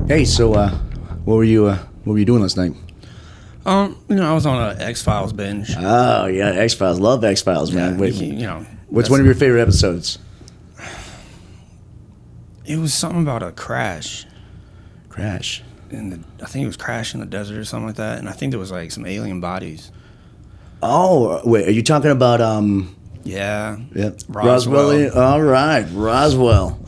Hey, so what were you doing last night? I was on an X-Files binge. Oh yeah, X-Files. Love X-Files, man. Yeah, Wait, what's one of your favorite episodes? It was something about a crash. Crash. I think it was crash in the desert or something like that. And I think there was like some alien bodies. Oh wait, are you talking about Yeah. Yep. Roswell. All right, Roswell.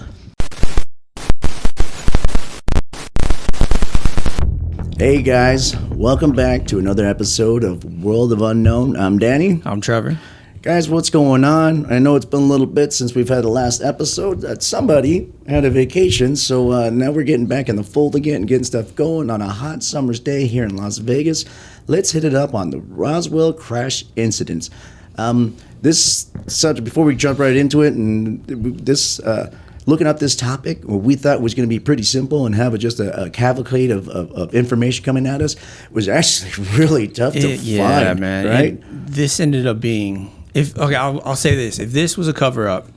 Hey guys, welcome back to another episode of World of Unknown. I'm Danny. I'm Trevor. Guys, what's going on? I know it's been a little bit since we've had the last episode. Somebody had a vacation, so now we're getting back in the fold again, getting stuff going on a hot summer's day here in Las Vegas. Let's hit it up on the Roswell crash incidents. This subject, before we jump right into it, and this looking up this topic, what we thought was going to be pretty simple and have just a cavalcade of information coming at us, was actually really tough to find. Yeah, man. Right? This ended up being... I'll say this. If this was a cover-up,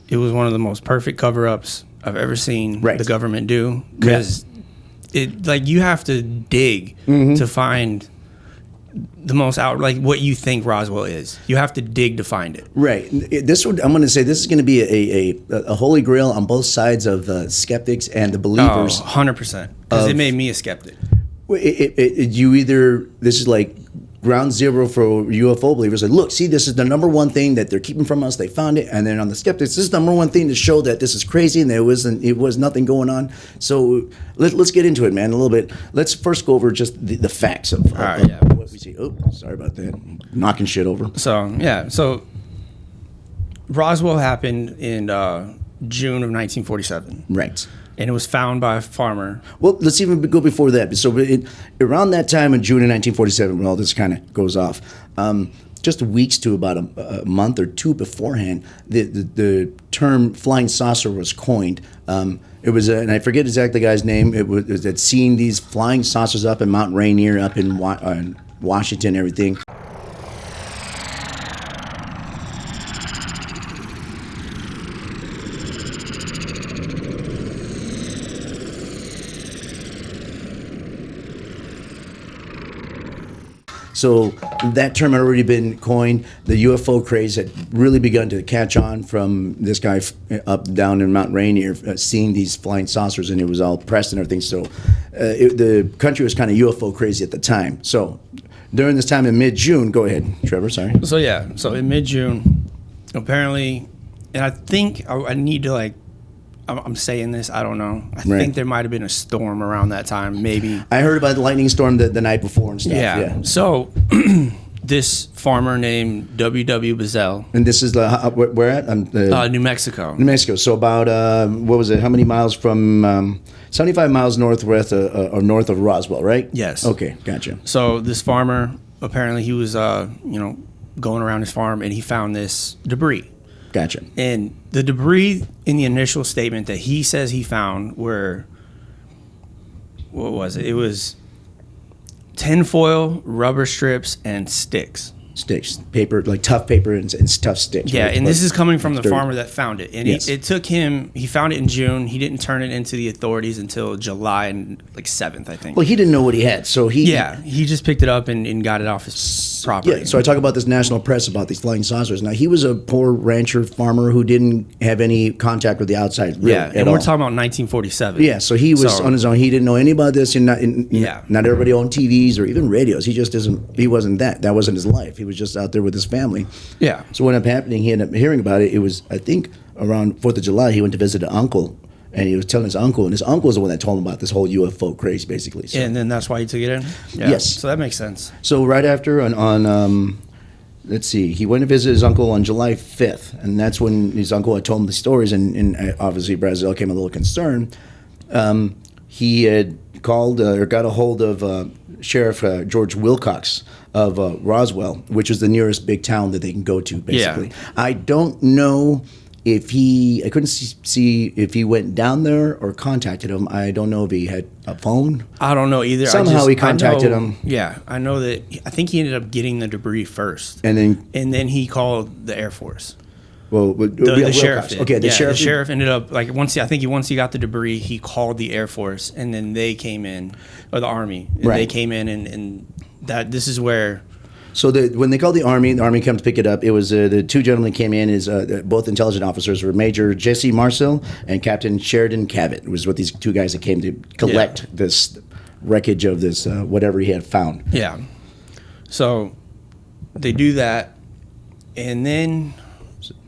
it was one of the most perfect cover-ups I've ever seen the government do. Because you have to dig to find the most what you think Roswell is. You have to dig to find it. Right. I'm going to say this is going to be a holy grail on both sides of the skeptics and the believers. 100%. Because it made me a skeptic. This is like ground zero for UFO believers. Like, look, see, this is the number one thing that they're keeping from us. They found it. And then on the skeptics, this is the number one thing to show that this is crazy and it was nothing going on. So let's get into it, man, a little bit. Let's first go over just the facts of what we see. Oh, sorry about that. Knocking shit over. So Roswell happened in June of 1947. Right. And it was found by a farmer. Well, let's even go before that. So around that time in June of 1947, when all this kind of goes off, just weeks to about a month or two beforehand, the term flying saucer was coined. It was, and I forget exactly the guy's name. It was that seeing these flying saucers up in Mount Rainier, up in Washington, and everything. So that term had already been coined. The UFO craze had really begun to catch on from this guy down in Mount Rainier, seeing these flying saucers, and it was all pressed and everything. So the country was kind of UFO crazy at the time. So during this time in mid-June, go ahead, Trevor, sorry. So in mid-June, apparently, and I think I need to I'm saying this, I don't know. I think there might have been a storm around that time, maybe. I heard about the lightning storm the night before and stuff. Yeah. So this farmer named W.W. Bazell. And this is where at? New Mexico. New Mexico. So about, what was it, how many miles from, 75 miles northwest or north of Roswell, right? Yes. Okay, gotcha. So this farmer, apparently he was, going around his farm and he found this debris. Gotcha. And the debris in the initial statement that he says he found were, what was it? It was tinfoil, rubber strips, and sticks. Sticks, paper, like tough paper and tough sticks. Yeah, right? And this is coming from the farmer that found it. And yes. It took him, he found it in June. He didn't turn it into the authorities until July 7th, I think. Well, he didn't know what he had, so he just picked it up and got it off his property. Yeah, so I talk about this national press about these flying saucers. Now, he was a poor rancher farmer who didn't have any contact with the outside. Really, and we're talking about 1947. Yeah, so he was on his own. He didn't know any about this. And not everybody owned TVs or even radios. He wasn't that. That wasn't his life. He was just out there with his family. Yeah. So what ended up happening, he ended up hearing about it. It was, I think, around 4th of July, he went to visit an uncle. And he was telling his uncle, and his uncle is the one that told him about this whole UFO craze, basically. So. And then that's why he took it in? Yeah. Yes. So that makes sense. So right after, let's see, he went to visit his uncle on July 5th, and that's when his uncle had told him the stories, and obviously Brazil came a little concerned. He had called or got a hold of Sheriff George Wilcox of Roswell, which is the nearest big town that they can go to, basically. Yeah. I don't know I couldn't see if he went down there or contacted him. I don't know if he had a phone. I don't know either. Somehow he contacted him. Yeah, I know that. I think he ended up getting the debris first. And then he called the Air Force. Well, the sheriff did. Okay, the sheriff. The sheriff ended up like once he got the debris, he called the Air Force, and then they came in, or the Army. And right. They came in, and that this is where. So when they called the Army comes to pick it up. It was the two gentlemen came in as both intelligence officers were Major Jesse Marcel and Captain Sheridan Cavett. It was what these two guys that came to collect this wreckage of this whatever he had found. Yeah. So they do that, and then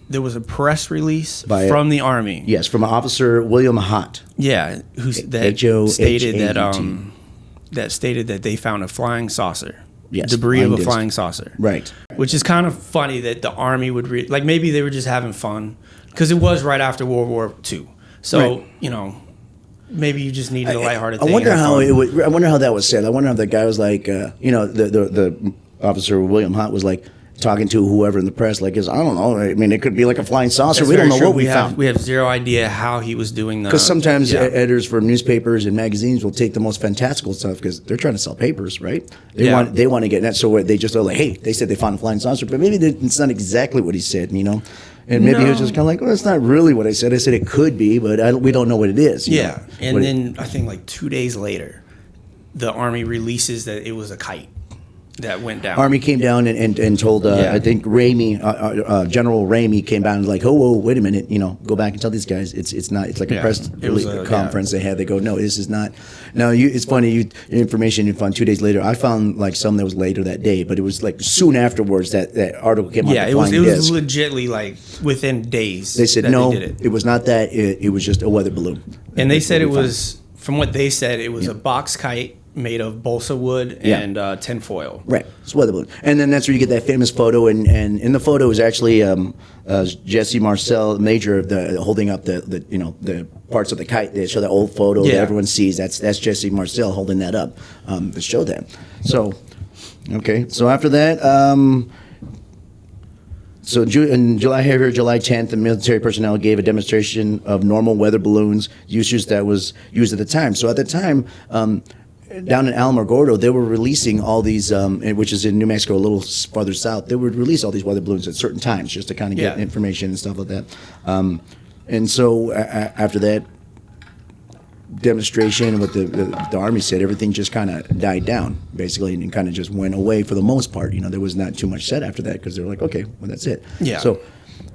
there was a press release from the Army. Yes, from Officer William Hott. Yeah, that stated that they found a flying saucer. Yes, debris of a flying saucer. Right. Which is kind of funny that the Army would like maybe they were just having fun because it was right after World War II. So maybe you just needed a lighthearted thing. I wonder how that was said. I wonder if the guy was like, the Officer William Hott was like talking to whoever in the press, like, I don't know. I mean, it could be like a flying saucer. That's we don't know true. what we found. We have zero idea how he was doing that. Because sometimes editors for newspapers and magazines will take the most fantastical stuff because they're trying to sell papers, right? They want to get that. So they just are like, hey, they said they found a flying saucer, but maybe it's not exactly what he said, And maybe he was just kind of like, well, that's not really what I said. I said it could be, but we don't know what it is. Yeah. And then I think like 2 days later, the Army releases that it was a kite that went down. Army came down and told, I think Ramey, General Ramey came down and like, whoa, wait a minute, go back and tell these guys it's not, it's like a press conference they had. They go, no, this is not. Now, it's funny, information you found 2 days later. I found like some that was later that day, but it was like soon afterwards that article came out. Yeah, it was legitly like within days. They said, no, it was not that. It was just a weather balloon. And they said it was, from what they said, it was a box kite made of balsa wood and tinfoil. Right, it's weather balloon. And then that's where you get that famous photo. And in the photo is actually Jesse Marcel, Major, holding up the parts of the kite. They show that old photo that everyone sees. That's Jesse Marcel holding that up to show that. So, okay. So after that, in July 10th, the military personnel gave a demonstration of normal weather balloons usage that was used at the time. So at the time, down in Alamogordo, they were releasing all these, which is in New Mexico, a little farther south. They would release all these weather balloons at certain times just to kind of get information and stuff like that. And so after that demonstration, what the Army said, everything just kind of died down, basically, and kind of just went away for the most part. There was not too much said after that because they were like, okay, well, that's it. Yeah. So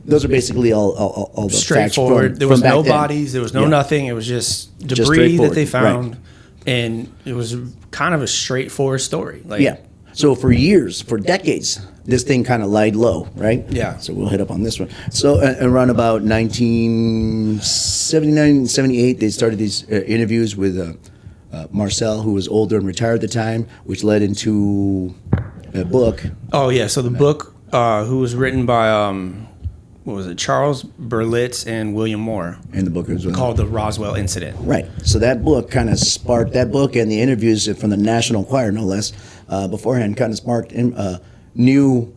those are basically all the straightforward. Facts there was no bodies. There was no nothing. It was just debris that they found. Right. And it was kind of a straightforward story. So for years, for decades, this thing kind of lied low, right? Yeah. So we'll hit up on this one. So around about 1979, 78, they started these interviews with Marcel, who was older and retired at the time, which led into a book. Oh, yeah. So the book, who was written by... Charles Berlitz and William Moore. And the book was called The Roswell Incident. Right. So that book kind of sparked, that book and the interviews from the National Enquirer, no less, beforehand kind of sparked new,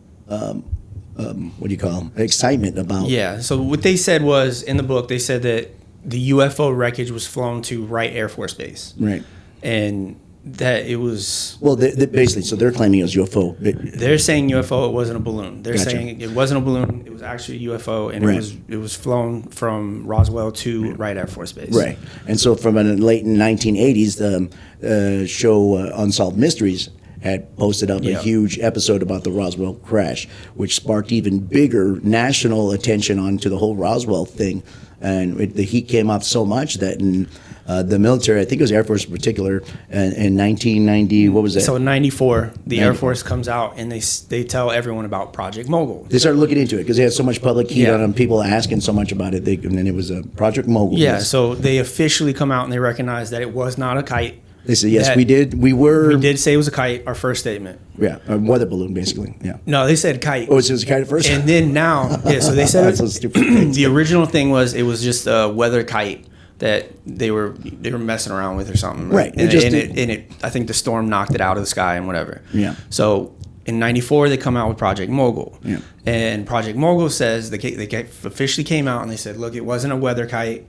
excitement about. Yeah. So what they said was, in the book, they said that the UFO wreckage was flown to Wright Air Force Base. Right. And that it was... Well, basically, so they're claiming it was UFO. They're saying UFO, it wasn't a balloon. They're saying it wasn't a balloon, it was actually a UFO, and it was flown from Roswell to Wright Air Force Base. Right. And so from the late 1980s, the show Unsolved Mysteries had posted up a huge episode about the Roswell crash, which sparked even bigger national attention onto the whole Roswell thing. And the heat came up so much that in the military, I think it was Air Force in particular, in 1990, what was that? So in 94, the Air Force comes out and they tell everyone about Project Mogul. They started looking into it because they had so much public heat on them, people asking so much about it. And then it was a Project Mogul. Yeah, so they officially come out and they recognize that it was not a kite. They said, yes, we did. We did say it was a kite, our first statement. Yeah, a weather balloon, basically. Yeah. No, they said kite. Oh, it was a kite at first? And then now, so they said that's so stupid. The original thing was it was just a weather kite that they were messing around with or something. Right. And I think the storm knocked it out of the sky and whatever. Yeah. So in 94, they come out with Project Mogul. Yeah. And Project Mogul says, they officially came out and they said, look, it wasn't a weather kite.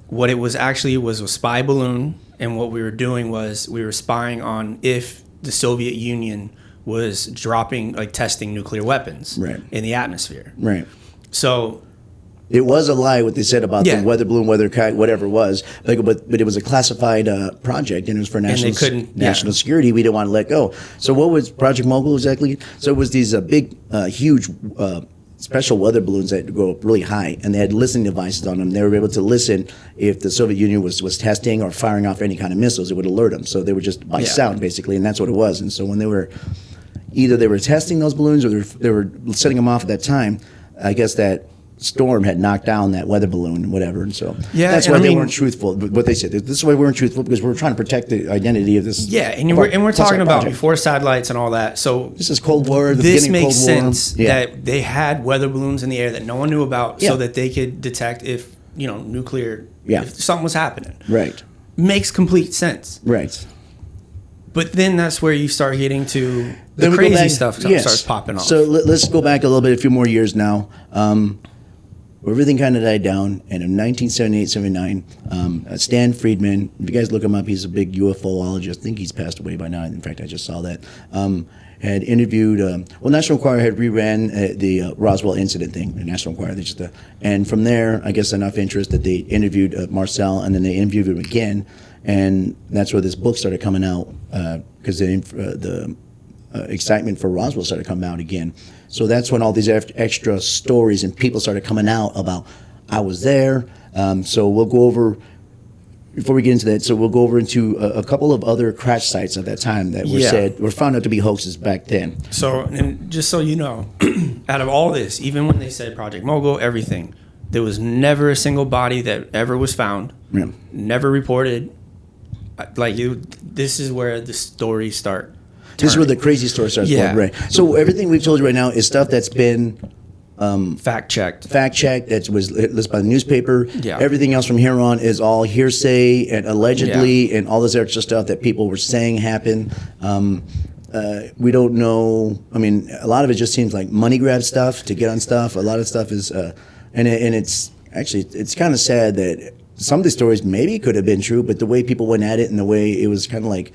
What it was actually was a spy balloon. And what we were doing was we were spying on if the Soviet Union was testing nuclear weapons in the atmosphere. Right. So It was a lie what they said about the weather balloon, weather kite, whatever it was. Like, but it was a classified project, and it was for national security. We didn't want to let go. So what was Project Mogul exactly? So it was these big, huge special weather balloons that go up really high, and they had listening devices on them. They were able to listen if the Soviet Union was testing or firing off any kind of missiles. It would alert them. So they were just by sound, basically, and that's what it was. And so when they were testing those balloons or they were setting them off at that time, I guess that storm had knocked down that weather balloon and whatever, and so that's why they weren't truthful. But what they said, this is why we weren't truthful, because we were trying to protect the identity of this. Yeah, and we're talking about before satellites and all that. So this is Cold War. This makes sense that they had weather balloons in the air that no one knew about, so that they could detect if nuclear, if something was happening. Right. Makes complete sense. Right. But then that's where you start getting to the crazy stuff starts popping off. So let's go back a little bit, a few more years now. Everything kind of died down, and in 1978-79, Stan Friedman, if you guys look him up, he's a big UFOologist. I think he's passed away by now. In fact, I just saw that. Had interviewed, National Enquirer had reran the Roswell incident thing, the National Enquirer. And from there, I guess enough interest that they interviewed Marcel, and then they interviewed him again, and that's where this book started coming out, because the excitement for Roswell started coming out again. So that's when all these extra stories and people started coming out about, I was there. So we'll go over, before we get into that, we'll go over into a couple of other crash sites at that time that were found out to be hoaxes back then. So, and just so you know, out of all this, even when they said Project Mogul, everything, there was never a single body that ever was found, never reported. This is where the stories start. This is where the crazy story starts going, right? So everything we've told you right now is stuff that's been fact-checked. That was listed by the newspaper. Yeah. Everything else from here on is all hearsay and allegedly and all this extra stuff that people were saying happened. We don't know. I mean, a lot of it just seems like money grab stuff to get on stuff. A lot of stuff is, and it's actually, it's kind of sad that some of the stories maybe could have been true, but the way people went at it and the way it was kind of like,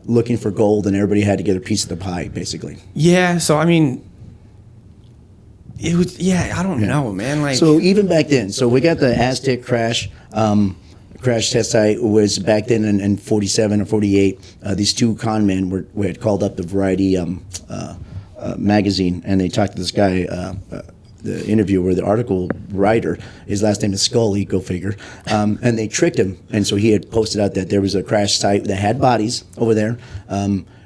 looking for gold, and everybody had to get a piece of the pie, basically. Yeah, so I mean, it was, I don't know, man. So even back then, so we got the Aztec crash. Crash test site was back then in 47 or 48. These two con men had called up the Variety magazine, and they talked to this guy, the interviewer, the article writer. His last name is Scully, go figure. And they tricked him, and so he had posted out that there was a crash site that had bodies over there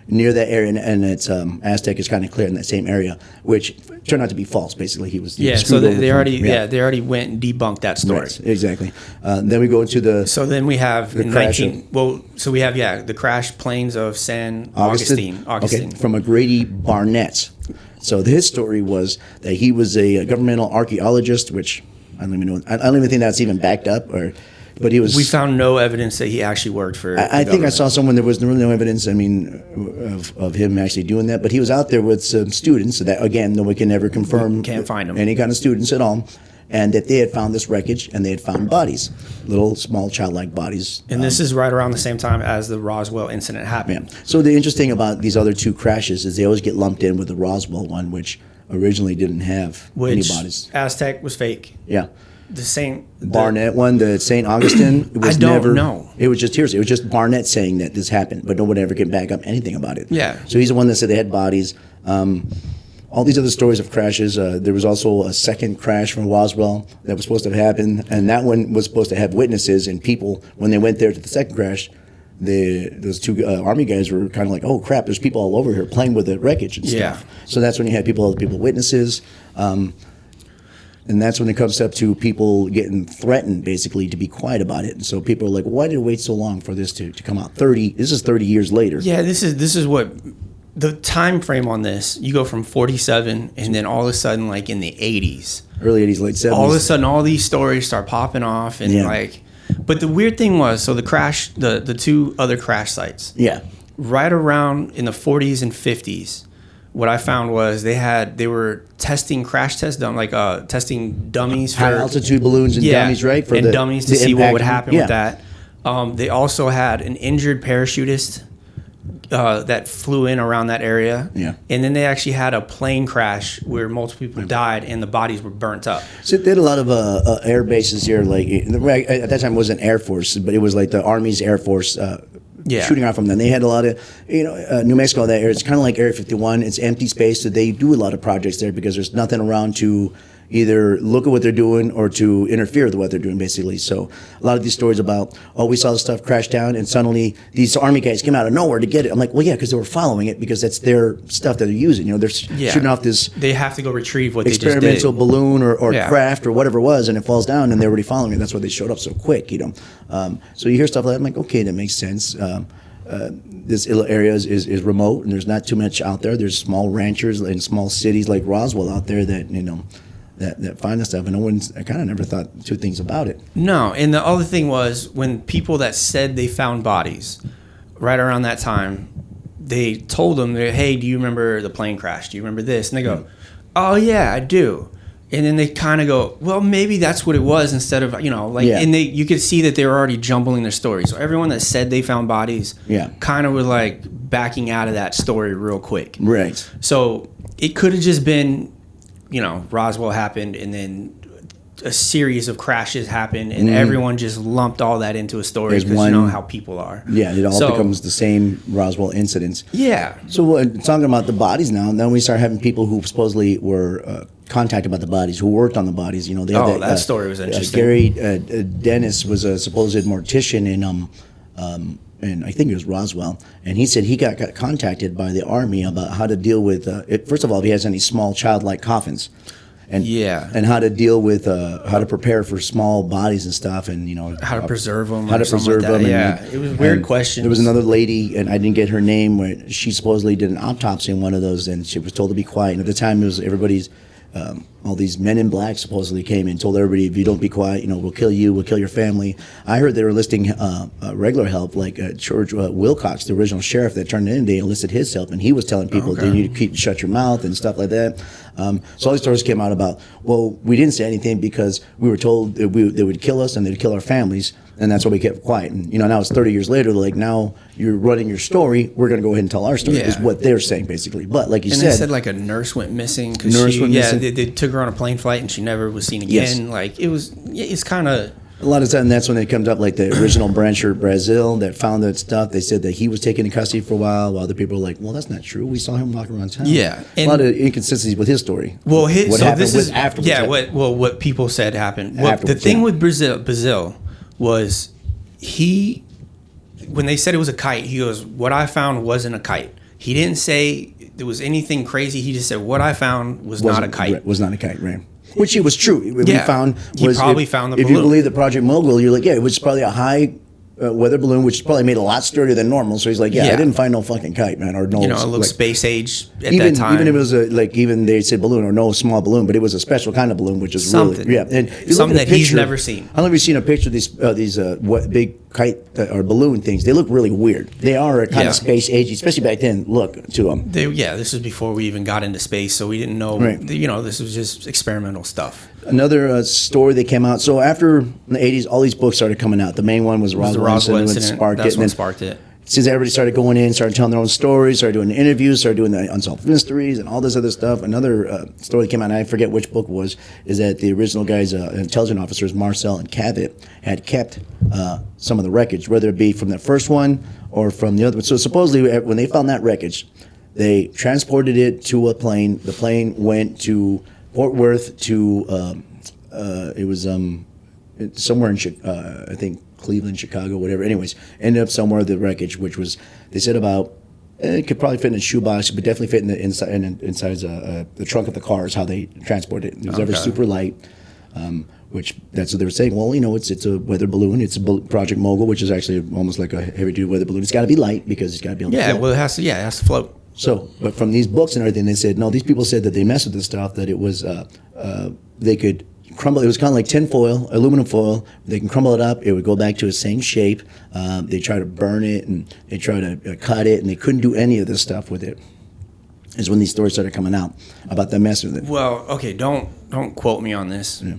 near that area, and it's Aztec is kind of clear in that same area, which turned out to be false. Basically, he was so they already went and debunked that story. Right, exactly. Then we go into the then we have the the crash planes of San Augustine. Okay, from McGrady Barnett. So his story was that he was a governmental archaeologist, which I don't even know. I don't even think that's even backed up, but he was. We found no evidence that he actually worked for. I think I saw someone. There was really no evidence. I mean, of him actually doing that. But he was out there with some students. So that again, no one can ever confirm. Can't find them. Any kind of students at all. And that they had found this wreckage, and they had found bodies, little, small, childlike bodies. And this is right around the same time as the Roswell incident happened. Yeah. So the interesting about these other two crashes is they always get lumped in with the Roswell one, which originally didn't have any bodies. Aztec was fake. Yeah. The same Barnett one, the St. Augustine. It was I don't know. It was just hearsay. It was just Barnett saying that this happened, but no one ever can back up anything about it. Yeah. So he's the one that said they had bodies. All these other stories of crashes. There was also a second crash from Roswell that was supposed to have happened, and that one was supposed to have witnesses and people. When they went there to the second crash, those two Army guys were kind of like, "Oh crap! There's people all over here playing with the wreckage and stuff." So that's when you had other people witnesses, and that's when it comes up to people getting threatened, basically, to be quiet about it. And so people are like, "Why did it wait so long for this to come out?" This is 30 years later. Yeah, this is what. The time frame on this, you go from 47, and then all of a sudden, like in the 80s, early 80s, late 70s, all of a sudden, all these stories start popping off, and but the weird thing was, so the crash, the two other crash sites, right around in the 40s and 50s, what I found was they were testing testing dummies for high altitude balloons and dummies, right? For dummies to see what would happen with that. They also had an injured parachutist that flew in around that area. Yeah. And then they actually had a plane crash where multiple people died and the bodies were burnt up. So they had a lot of air bases here. Like at that time, it wasn't Air Force, but it was like the Army's Air Force. Shooting out from them. They had a lot of, New Mexico, that area, it's kind of like Area 51. It's empty space, so they do a lot of projects there because there's nothing around to either look at what they're doing or to interfere with what they're doing, basically. So a lot of these stories about, we saw the stuff crash down and suddenly these Army guys came out of nowhere to get it. I'm like, well, yeah, because they were following it because that's their stuff that they're using. They're shooting off this. They have to go retrieve what they just did. Experimental balloon or craft or whatever it was, and it falls down and they're already following it. That's why they showed up so quick, So you hear stuff like that, I'm like, okay, that makes sense. This area is remote and there's not too much out there. There's small ranchers and small cities like Roswell out there that, that find this stuff, and I kind of never thought two things about it. No, and the other thing was when people that said they found bodies right around that time, they told them, hey, do you remember the plane crash? Do you remember this? And they go, oh, yeah, I do. And then they kind of go, well, maybe that's what it was instead of, and you could see that they were already jumbling their story. So everyone that said they found bodies kind of were like backing out of that story real quick. Right. So it could have just been, Roswell happened and then a series of crashes happened and everyone just lumped all that into a story because you know how people are. Yeah, it all becomes the same Roswell incidents. Yeah. So talking about the bodies now, and then we start having people who supposedly were contacted about the bodies, who worked on the bodies. They had that story was interesting. Gary Dennis was a supposed mortician in I think it was Roswell, and he said he got contacted by the Army about how to deal with, first of all, if he has any small childlike coffins. And how to deal with how to prepare for small bodies and stuff, and how to preserve them. How to preserve them. It was weird questions. There was another lady, and I didn't get her name, where she supposedly did an autopsy in one of those, and she was told to be quiet. And at the time, it was everybody's. All these men in black supposedly came and told everybody, if you don't be quiet, we'll kill you, we'll kill your family. I heard they were enlisting regular help, like George Wilcox, the original sheriff that turned it in. They enlisted his help, and he was telling people they need to shut your mouth and stuff like that. So all these stories came out about, well, we didn't say anything because we were told that they would kill us and they'd kill our families, and that's why we kept quiet. And now it's 30 years later, like, now you're running your story, we're going to go ahead and tell our story, is what they're saying, basically. But like you said... And they said like a nurse went missing. They took her on a plane flight and she never was seen again. Yes. Like, it's kind of... A lot of times, that's when it comes up, like the original Brancher Brazil that found that stuff. They said that he was taken in custody for a while other people were like, well, that's not true. We saw him walking around town. Yeah. A lot of inconsistencies with his story. Well, afterwards. Yeah, what people said happened. The thing with Brazil was when they said it was a kite, he goes, what I found wasn't a kite. He didn't say there was anything crazy. He just said, what I found was not a kite. Right, was not a kite, right. Which it was true. What we found was, he probably found the balloon. If you believe the Project Mogul, you're like, it was probably a high weather balloon, which probably made a lot sturdier than normal. So he's like, I didn't find no fucking kite, man, or no. It looked space age at that time. Even if it was even they said balloon or no small balloon, but it was a special kind of balloon, which is something. Really, and something that he's never seen. I don't know if you've seen a picture of these big kite or balloon things. They look really weird. They are a kind of space agey, especially back then. Look to them. This was before we even got into space, so we didn't know. Right. This was just experimental stuff. Another story that came out. So after the 80s, all these books started coming out. The main one was the Roswell incident. That's what sparked it. Since everybody started going in, started telling their own stories, started doing interviews, started doing the unsolved mysteries and all this other stuff. Another story that came out, and I forget which book it was, is that the original guys, intelligence officers, Marcel and Cavett, had kept some of the wreckage, whether it be from the first one or from the other one. So supposedly, when they found that wreckage, they transported it to a plane. The plane went to Fort Worth to it was somewhere in I think Cleveland, Chicago, whatever. Anyways, ended up somewhere the wreckage, which was, they said about, it could probably fit in a shoebox, but definitely fit in the inside the trunk of the car is how they transported it. It was ever super light, which that's what they were saying. Well, it's a weather balloon. It's a Project Mogul, which is actually almost like a heavy-duty weather balloon. It's got to be light because it's got to be able to float. Well, it has to float. So, but from these books and everything, they said, no, these people said that they messed with this stuff, that it was, they could crumble. It was kind of like tin foil, aluminum foil. They can crumble it up. It would go back to its same shape. They try to burn it and they try to cut it, and they couldn't do any of this stuff with it. Is when these stories started coming out about them messing with it. Well, okay, don't quote me on this. Yeah.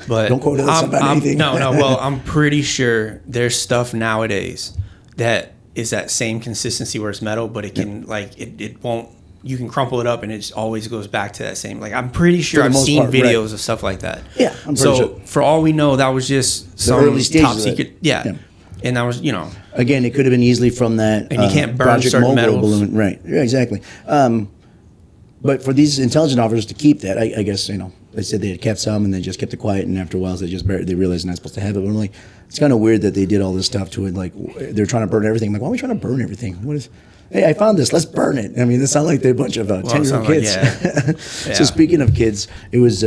But don't quote us about anything. No. Well, I'm pretty sure there's stuff nowadays that is that same consistency where it's metal, but it can like it won't. You can crumple it up and it just always goes back to that same. Like I'm pretty sure I've seen videos of stuff like that. Yeah, I'm pretty sure. For all we know, that was just some early stages top secret. Yeah. And that was again, it could have been easily from that. And you can't burn Project certain Mogul metals. balloon, right? Yeah, exactly. But for these intelligence officers to keep that, I guess they said they had kept some and they just kept it quiet, and after a while they just they realized they're not supposed to have it. But I'm like, it's kind of weird that they did all this stuff to it. Like they're trying to burn everything. I'm like, why are we trying to burn everything? What is? Hey, I found this. Let's burn it. I mean, it's not like they're a bunch of 10-year-old kids. Like, So speaking of kids, it was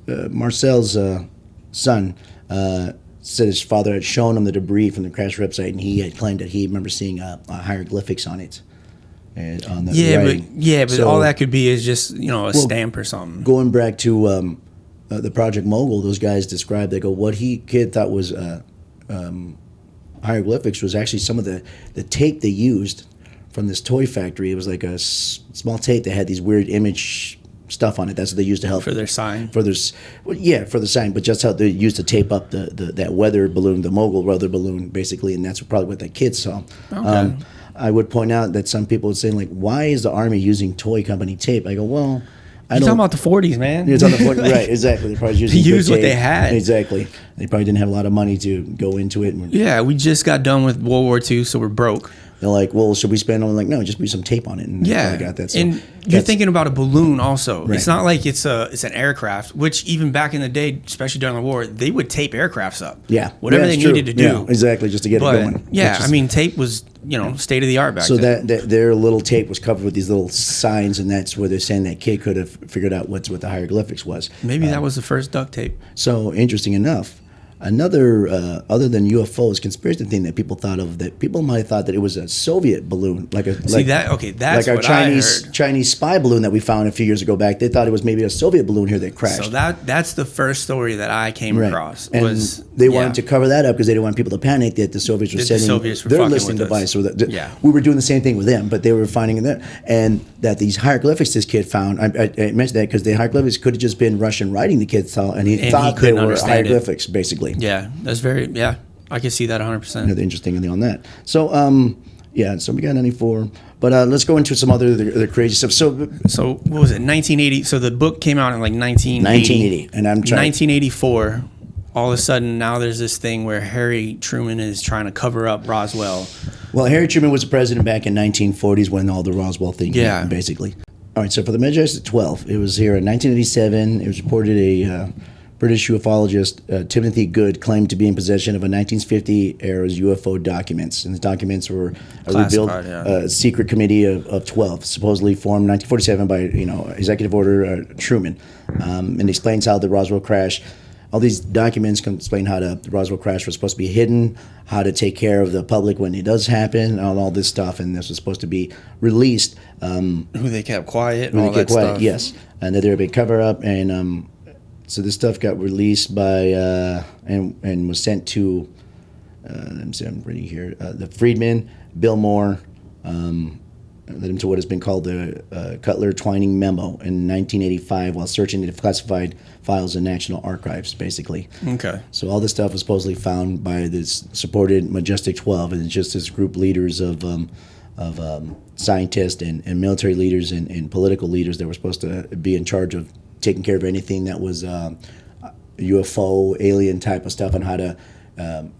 Marcel's son said his father had shown him the debris from the crash website, and he had claimed that he remember seeing hieroglyphics on it. On the writing. But all that could be is just a stamp or something. Going back to the Project Mogul, those guys described. They go, what kid thought was hieroglyphics was actually some of the tape they used from this toy factory. It was like a small tape that had these weird image stuff on it. That's what they used to help for their sign. For the sign. But just how they used to tape up that weather balloon, the Mogul weather balloon, basically, and that's probably what that kid saw. Okay. I would point out that some people would say, like, why is the Army using toy company tape? I go, well, You're talking about the 40s, man. You're talking about the 40s, right? Exactly. They're probably using use what they had. Exactly. They probably didn't have a lot of money to go into it. Yeah, we just got done with World War II, so we're broke. They're like, well, should we spend on like, no, just put some tape on it. And yeah, got that. So and you're thinking about a balloon also. Right. It's not like it's an aircraft, which even back in the day, especially during the war, they would tape aircrafts up. Yeah. Whatever they needed to do. Yeah, exactly, just to get it going. Yeah, I mean, tape was, state of the art back then. So that their little tape was covered with these little signs, and that's where they're saying that kid could have figured out what the hieroglyphics was. Maybe that was the first duct tape. So interesting enough. Another, other than UFOs, conspiracy thing that people thought of, that people might have thought that it was a Soviet balloon, that's like our what Chinese spy balloon that we found a few years ago back. They thought it was maybe a Soviet balloon here that crashed. So that's the first story that I came across. And they wanted to cover that up because they didn't want people to panic that the Soviets were sending their listening device. So we were doing the same thing with them, but they were finding that, and that these hieroglyphics this kid found. I mentioned that because the hieroglyphics could have just been Russian writing the kid saw, and he thought they were hieroglyphics, basically. Yeah, that's I can see that 100%. Another interesting thing on that. So, so we got 94. But let's go into some other the crazy stuff. So what was it, 1980? So the book came out in like 1980. And I'm trying 1984. All of a sudden, now there's this thing where Harry Truman is trying to cover up Roswell. Well, Harry Truman was the president back in 1940s when all the Roswell thing happened, basically. All right, so for the Medjugorje 12, it was here in 1987. It was reported a British ufologist Timothy Good claimed to be in possession of a 1950 era UFO documents, and the documents were revealed a secret committee of 12, supposedly formed 1947 by executive order Truman, and explains how the Roswell crash. All these documents can explain how the Roswell crash was supposed to be hidden, how to take care of the public when it does happen, and all this stuff. And this was supposed to be released. Who they kept quiet, and all that stuff. Yes, and that there would be a cover up, and so this stuff got released by and was sent to. I'm reading here. The Friedman, Bill Moore. Led him to what has been called the Cutler Twining Memo in 1985 while searching the classified files in National Archives, basically. Okay. So all this stuff was supposedly found by this supported Majestic 12, and it's just this group leaders of scientists and military leaders and political leaders that were supposed to be in charge of taking care of anything that was UFO, alien type of stuff, and how to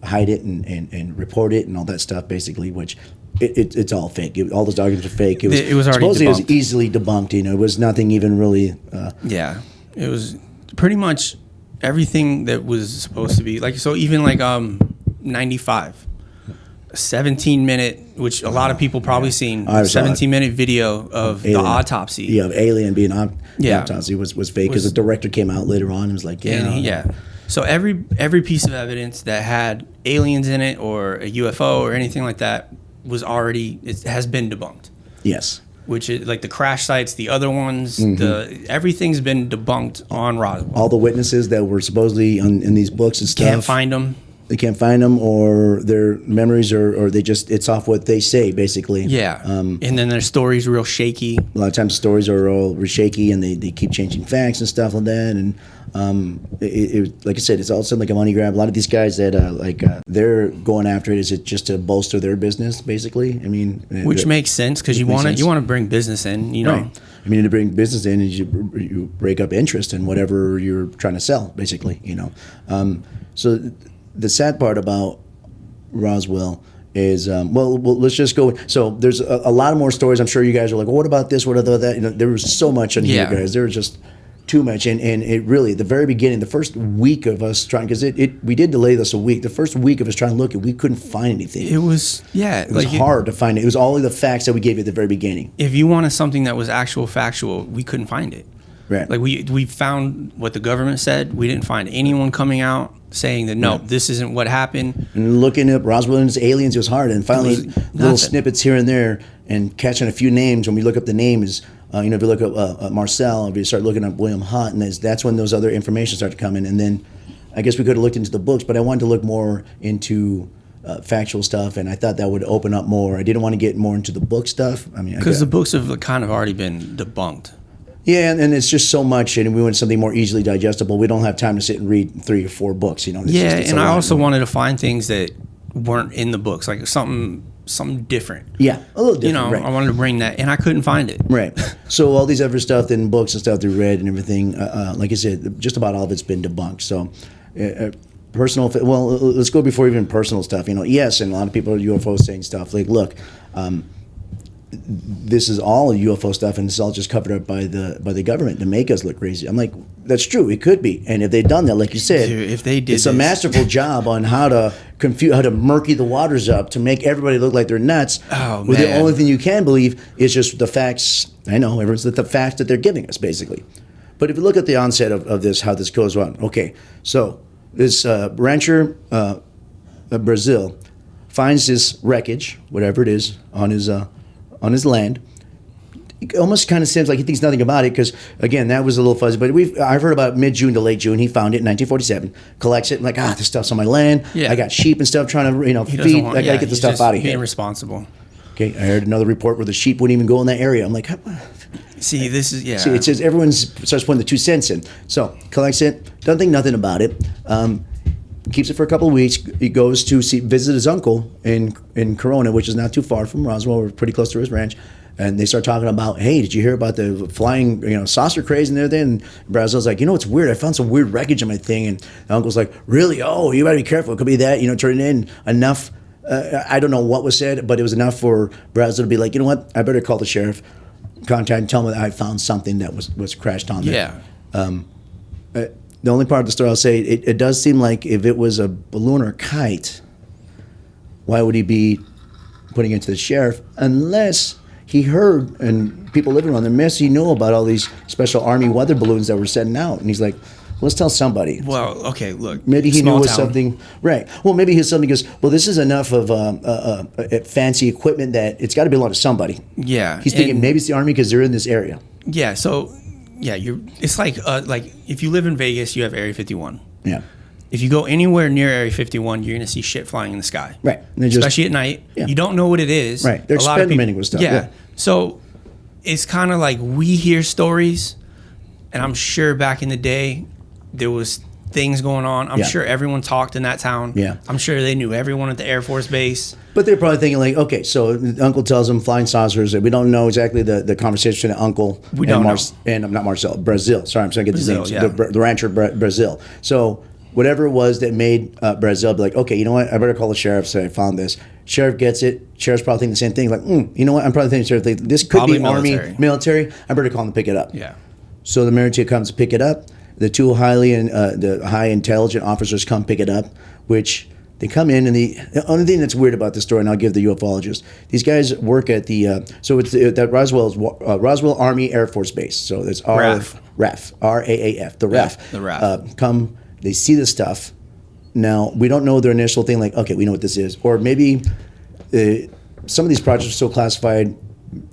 hide it and report it and all that stuff, basically, which... It's all fake. All those documents are fake. It was already supposedly debunked. It was easily debunked. It was nothing even really. Yeah, it was pretty much everything that was supposed to be like. So even like 95, a 17-minute, which a lot of people probably seen. 17-minute video of the autopsy. Yeah, of alien being autopsy was fake because the director came out later on and was like, So every piece of evidence that had aliens in it or a UFO or anything like that it has been debunked. Yes. Which is like the crash sites, the other ones, everything's been debunked on Roswell. All the witnesses that were supposedly in these books and stuff. Can't find them. They can't find them, or their memories, or it's off what they say, basically. Yeah. And then their stories real shaky. A lot of times stories are all shaky, and they keep changing facts and stuff like that. And Like I said, it's also like a money grab. A lot of these guys that they're going after it. Is it just to bolster their business, basically? I mean, which makes sense because you want to bring business in, you know. Right. I mean, to bring business in, is you break up interest in whatever you're trying to sell, basically, you know. So the sad part about Roswell is, well, let's just go. So there's a lot of more stories. I'm sure you guys are like, well, what about this? What about that? You know, there was so much on here, guys. There was just too much, and it really, the very beginning, the first week of us trying, because we did delay this a week. The first week of us trying to look, we couldn't find anything. It was hard to find it. It was all of the facts that we gave you at the very beginning. If you wanted something that was actual factual, we couldn't find it. Right. Like we found what the government said. We didn't find anyone coming out saying that no, this isn't what happened. And looking up Roswell and his aliens, it was hard. And finally, little snippets here and there, and catching a few names. When we look up the names, if you look up Marcel, if you start looking up William Hunt, and that's when those other information started coming. And then, I guess we could have looked into the books, but I wanted to look more into factual stuff, and I thought that would open up more. I didn't want to get more into the book stuff. I mean, because the books have kind of already been debunked. Yeah, and it's just so much, and we want something more easily digestible. We don't have time to sit and read 3 or 4 books, you know. It's and I also wanted to find things that weren't in the books, like something different. Yeah, a little different. You know, right. I wanted to bring that, and I couldn't find it. Right. So all these other stuff in books and stuff they read and everything, like I said, just about all of it's been debunked. So. Personal, well, let's go before even personal stuff. You know, yes, and a lot of people are UFO saying stuff like, look, this is all UFO stuff, and it's all just covered up by the government to make us look crazy. I'm like, that's true, it could be, and if they'd done that, like you said, dude, if they did, it's a masterful job on how to murky the waters up to make everybody look like they're nuts. Oh man! The only thing you can believe is just the facts. I know everyone's the facts that they're giving us, basically. But if you look at the onset of this, how this goes on, okay, so. This rancher, Brazil, finds this wreckage, whatever it is, on his land. It almost kind of seems like he thinks nothing about it because, again, that was a little fuzzy. But I've heard about mid-June to late June. He found it in 1947, collects it, and like, this stuff's on my land. Yeah. I got sheep and stuff trying to, feed. I got to get the stuff out of here. Being responsible. Okay, I heard another report where the sheep wouldn't even go in that area. I'm like, see, this is, See, it says everyone starts putting the 2 cents in. So, collects it, doesn't think nothing about it. Keeps it for a couple of weeks. He goes to visit his uncle in Corona, which is not too far from Roswell. We're pretty close to his ranch. And they start talking about, hey, did you hear about the flying, saucer craze and everything? And Brazil's like, it's weird. I found some weird wreckage in my thing. And the uncle's like, really? Oh, you better be careful. It could be that, turn it in enough. I don't know what was said, but it was enough for Brazil to be like, you know what? I better call the sheriff, contact, and tell him that I found something that was crashed on there. Yeah. The only part of the story I'll say, it does seem like if it was a balloon or kite, why would he be putting it to the sheriff unless he heard and people living around there, unless he knew about all these special Army weather balloons that were setting out, and he's like, let's tell somebody. Well, okay, look. Maybe he knew it was something, right? Well, maybe he has something goes, well, this is enough of fancy equipment that it's got to belong to somebody. Yeah. He's thinking maybe it's the Army because they're in this area. Yeah, so, it's like if you live in Vegas, you have Area 51. Yeah. If you go anywhere near Area 51, you're going to see shit flying in the sky. Right. Especially at night. Yeah. You don't know what it is. Right. They're experimenting with stuff. Yeah. So it's kind of like we hear stories, and I'm sure back in the day, there was things going on. I'm sure everyone talked in that town. Yeah. I'm sure they knew everyone at the Air Force Base. But they're probably thinking like, okay, so the uncle tells them flying saucers. We don't know exactly the conversation between the uncle and not Marcel, Brazil. Sorry, I'm trying to get these names. Yeah. The rancher Brazil. So whatever it was that made Brazil be like, okay, you know what? I better call the sheriff, say I found this. Sheriff gets it. Sheriff's probably thinking the same thing. Like, you know what? I'm probably thinking sheriff thinks this could probably be military. I better call them to pick it up. Yeah. So the military comes to pick it up. The 2 the high intelligent officers come pick it up, which they come in, and the only thing that's weird about this story, and I'll give the ufologist, these guys work at the that Roswell Army Air Force Base. So it's RAF, RAAF, the RAF. Yeah, the RAF. Come, they see this stuff. Now we don't know their initial thing, like, okay, we know what this is, or maybe some of these projects are so classified.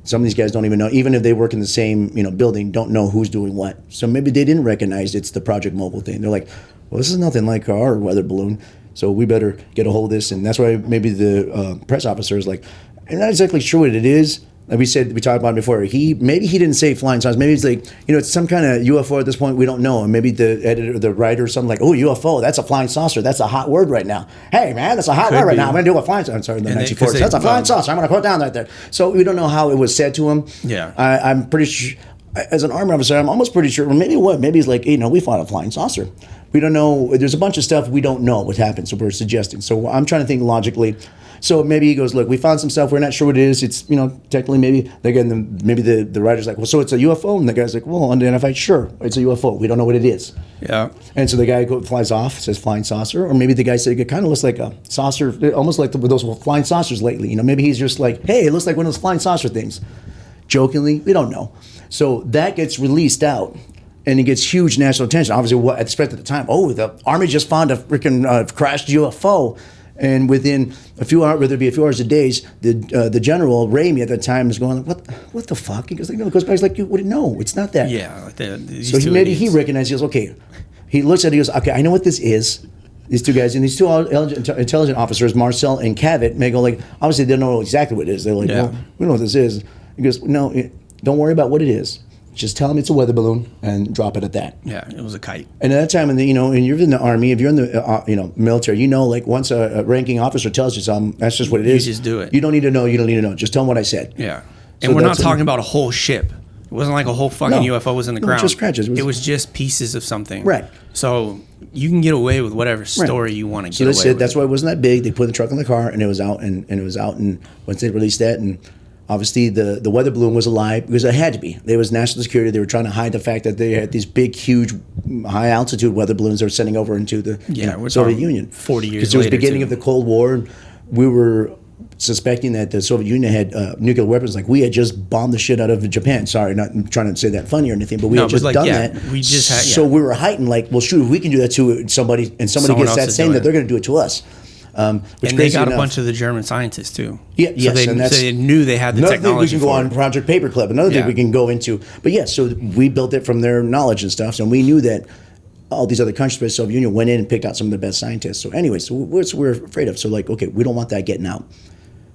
Some of these guys don't even know, even if they work in the same building, don't know who's doing what. So maybe they didn't recognize it's the Project Mogul thing. They're like, well, this is nothing like our weather balloon, so we better get a hold of this. And that's why maybe the press officer is like, I'm not exactly sure what it is, like we talked about it before. Maybe he didn't say flying saucer. Maybe he's like, it's some kind of UFO at this point. We don't know. And maybe the editor, the writer, or something like, oh, UFO, that's a flying saucer. That's a hot word right now. Hey, man, that's a hot word right now. I'm going to do a flying saucer. I'm sorry, in the 1940s. That's a flying saucer. I'm going to put down right there. So we don't know how it was said to him. Yeah. I'm pretty sure, as an Army officer, I'm almost pretty sure, maybe he's like, we fought a flying saucer. We don't know. There's a bunch of stuff we don't know what happened, so we're suggesting. So I'm trying to think logically. So maybe he goes, look, we found some stuff. We're not sure what it is. It's, technically maybe, again, maybe the writer's like, well, so it's a UFO? And the guy's like, well, unidentified, sure, it's a UFO. We don't know what it is. Yeah. And so the guy flies off, says flying saucer. Or maybe the guy said, it kind of looks like a saucer, almost like those flying saucers lately. Maybe he's just like, hey, it looks like one of those flying saucer things. Jokingly, we don't know. So that gets released out. And it gets huge national attention. Obviously, what I expected at the time, the Army just found a freaking crashed UFO. And within a few hours, whether it be a few hours or days, the general Ramey at that time is going, what the fuck? He goes, goes back, he's like, you wouldn't know. It's not that. Yeah. So he recognized. He goes, okay. He looks at it. He goes, okay, I know what this is. These two guys and these two intelligent officers, Marcel and Cavett, may go like, obviously they don't know exactly what it is. They're like, well, we know what this is. He goes, no, don't worry about what it is. Just tell them it's a weather balloon and drop it at that. Yeah, it was a kite. And at that time, and you're in the Army, if you're in the military, like once a ranking officer tells you something, that's just what it is. You just do it. You don't need to know. You don't need to know. Just tell them what I said. Yeah. And so we're not talking about a whole ship. It wasn't like a whole fucking UFO was in the ground. Just scratches. It was just pieces of something. Right. So you can get away with whatever story you want to get away with. So they said that's why it wasn't that big. They put the truck in the car and it was out. And it was out. And once they released that and obviously, the weather balloon was alive because it had to be. There was national security. They were trying to hide the fact that they had these big, huge, high-altitude weather balloons they were sending over into the Soviet Union. 40 years later. Because it was the beginning of the Cold War. And we were suspecting that the Soviet Union had nuclear weapons. Like, we had just bombed the shit out of Japan. Sorry, not trying to say that funny or anything, but we had just done that. We just had, So we were heightened, like, well, shoot, if we can do that to somebody, and somebody gets that same, that they're going to do it to us. And they got a bunch of the German scientists too. Yeah, so they knew they had the technology. Another thing we can go on Project Paperclip. Another thing we can go into. But so we built it from their knowledge and stuff. So we knew that all these other countries, the Soviet Union, went in and picked out some of the best scientists. So anyway, so we're afraid of. So like, okay, we don't want that getting out,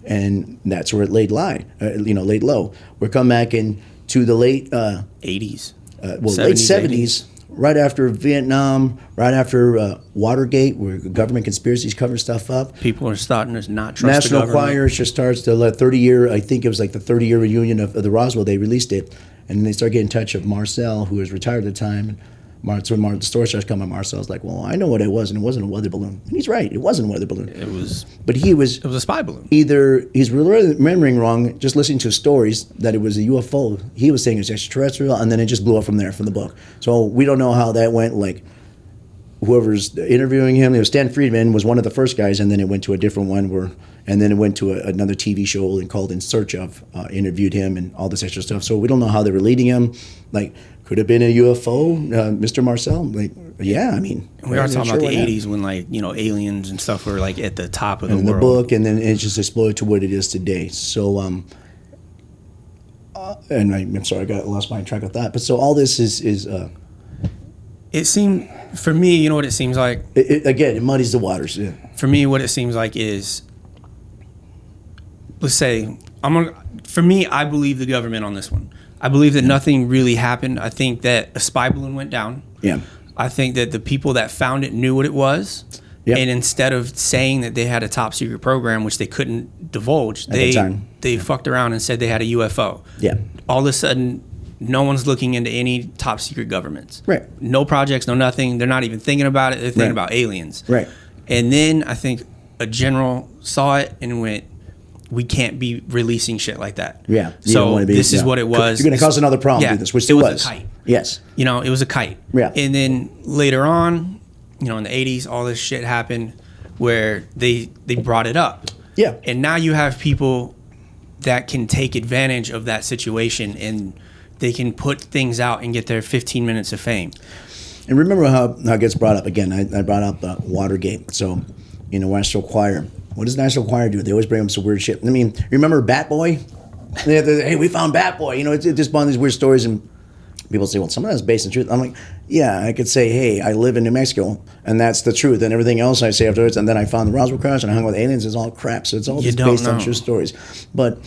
and that's where it laid low. We're coming back into the late 80s, late 70s. Right after Vietnam, right after Watergate, where government conspiracies cover stuff up. People are starting to not trust National the government. Choir just starts to let 30-year, I think it was like the 30-year reunion of the Roswell. They released it. And they start getting in touch of Marcel, who was retired at the time. And the story starts coming. Marcel's like, well, I know what it was, and it wasn't a weather balloon. And he's right. It wasn't a weather balloon. It was. But it was a spy balloon. Either he's remembering wrong, just listening to stories that it was a UFO. He was saying it was extraterrestrial, and then it just blew up from there, from the book. So we don't know how that went. Like, whoever's interviewing him, Stan Friedman was one of the first guys, and then it went to a different one and then it went to another TV show and called In Search Of, interviewed him and all this extra stuff. So we don't know how they were leading him. Like, could have been a UFO, Mr. Marcel. Like, yeah, I mean, we are talking about the 80s when, like, aliens and stuff were like at the top of the world. In the book, and then it just exploded to what it is today. So, and I'm sorry, I lost my track of thought. But so all this is it seemed, for me, you know what it seems like? It muddies the waters. Yeah. For me, what it seems like is, let's say, for me, I believe the government on this one. I believe that nothing really happened. I think that a spy balloon went down. Yeah. I think that the people that found it knew what it was. Yep. And instead of saying that they had a top secret program, which they couldn't divulge, they fucked around and said they had a UFO. Yeah. All of a sudden, no one's looking into any top secret governments. Right. No projects, no nothing. They're not even thinking about it. They're thinking about aliens. Right. And then I think a general saw it and went, we can't be releasing shit like that. Yeah. So this is what it was. You're going to cause another problem with this, which it was. A kite. Yes. It was a kite. Yeah. And then later on, in the 80s, all this shit happened where they brought it up. Yeah. And now you have people that can take advantage of that situation and they can put things out and get their 15 minutes of fame. And remember how it gets brought up again. I brought up Watergate. So, National Choir. What does National Choir do? They always bring up some weird shit. I mean, remember Bat Boy? Hey, we found Bat Boy. It's just one of these weird stories, and people say, well, some of that's based in truth. I'm like, yeah, I could say, hey, I live in New Mexico, and that's the truth. And everything else I say afterwards, and then I found the Roswell crash, and I hung with aliens, is all crap. So it's all just based on true stories. But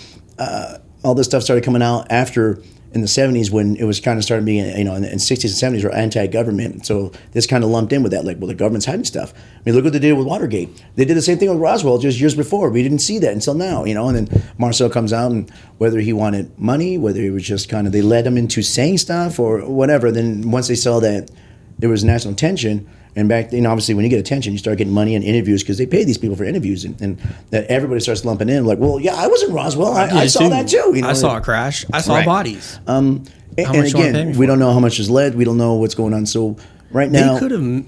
all this stuff started coming out after in the 70s when it was kind of started being, in the 60s and 70s were anti-government. So this kind of lumped in with that, like, well, the government's hiding stuff. I mean, look what they did with Watergate. They did the same thing with Roswell just years before. We didn't see that until now, and then Marcel comes out, and whether he wanted money, whether he was just kind of, they led him into saying stuff or whatever. Then once they saw that there was national attention, and back, obviously when you get attention, you start getting money and interviews because they pay these people for interviews, and that everybody starts lumping in like, well, yeah, I was in Roswell. I saw that too. I saw a crash. I saw bodies. And again, we don't know how much is lead. We don't know what's going on. So right now, they could have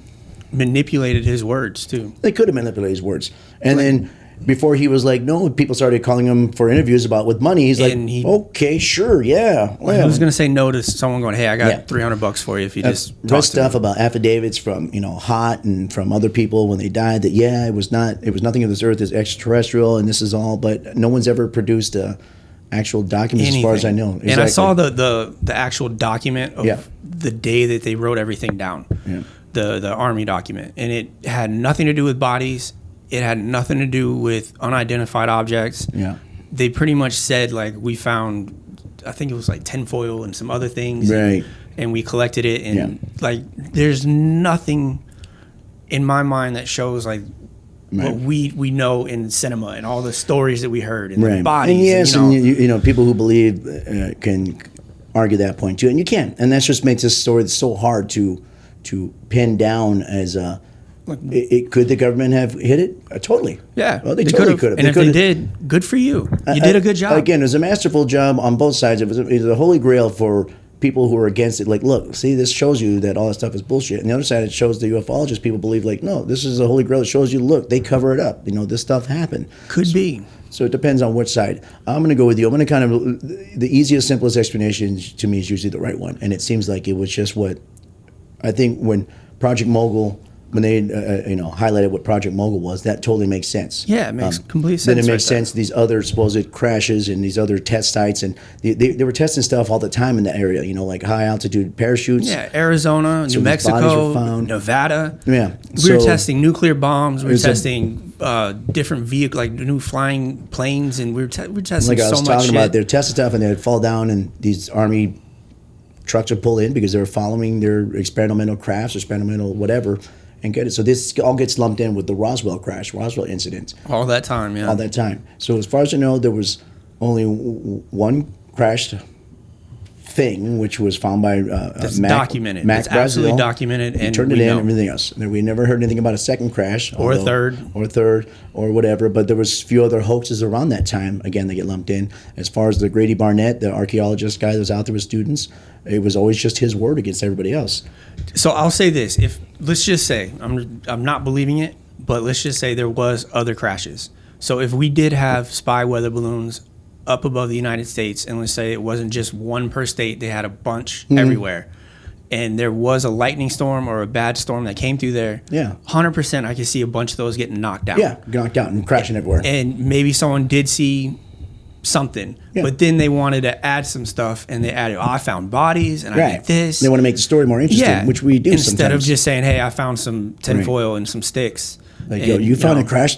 manipulated his words too. They could have manipulated his words, and then before he was like, no, people started calling him for interviews about with money. He's like, okay, sure, yeah. Well, he was going to say no to someone going, hey, I got $300 for you if you just read stuff about affidavits from Hot and from other people when they died that it was nothing of this earth is extraterrestrial and this is all, but no one's ever produced a actual document as far as I know. Exactly. And I saw the actual document of the day that they wrote everything down, the Army document, and it had nothing to do with bodies. It had nothing to do with unidentified objects. Yeah, they pretty much said like we found, I think it was like tinfoil and some other things, right? And we collected it, and like there's nothing in my mind that shows like what we know in cinema and all the stories that we heard and the bodies. And yes, and people who believe can argue that point too, and you can, and that just makes this story so hard to pin down as a. Could the government have hit it? Totally. Yeah. Well, they totally could have. And if they did, good for you. You did a good job. Again, it was a masterful job on both sides. It was a holy grail for people who are against it. Like, look, see, this shows you that all this stuff is bullshit. And the other side, it shows the ufologists, people believe, like, no, this is a holy grail. It shows you, look, they cover it up. This stuff happened. Could be. So it depends on which side. I'm going to go with you. I'm going to kind of, the easiest, simplest explanation to me is usually the right one. And it seems like it was just what, I think when Project Mogul, when they highlighted what Project Mogul was, that totally makes sense. Yeah, it makes complete sense. Then it makes sense. These other supposed crashes and these other test sites, and they were testing stuff all the time in that area. Like high altitude parachutes. Yeah, Arizona, New Mexico, Nevada. Yeah, we were testing nuclear bombs. We were testing different vehicles, like new flying planes, and we were testing so much shit. Like I was talking about, they're testing stuff, and they'd fall down, and these Army trucks would pull in because they were following their experimental crafts or experimental whatever. And get it. So this all gets lumped in with the Roswell crash, Roswell incident. All that time, yeah. All that time. So as far as I know, there was only one crashed thing, which was found by that's documented. It's absolutely documented, and turned it in. Everything else. We never heard anything about a second crash, or a third, or whatever. But there was a few other hoaxes around that time. Again, they get lumped in. As far as the Grady Barnett, the archaeologist guy that was out there with students, it was always just his word against everybody else. So I'll say this: if let's just say I'm not believing it, but let's just say there was other crashes. So if we did have spy weather balloons up above the United States, and let's say it wasn't just one per state, they had a bunch everywhere, and there was a lightning storm or a bad storm that came through there, 100% I could see a bunch of those getting knocked out. Yeah, knocked out and crashing everywhere. And maybe someone did see something, but then they wanted to add some stuff, and they added, I found bodies, and I did this. They want to make the story more interesting, which we do instead sometimes. of just saying, hey, I found some tinfoil and some sticks. Like, and, you found a crash,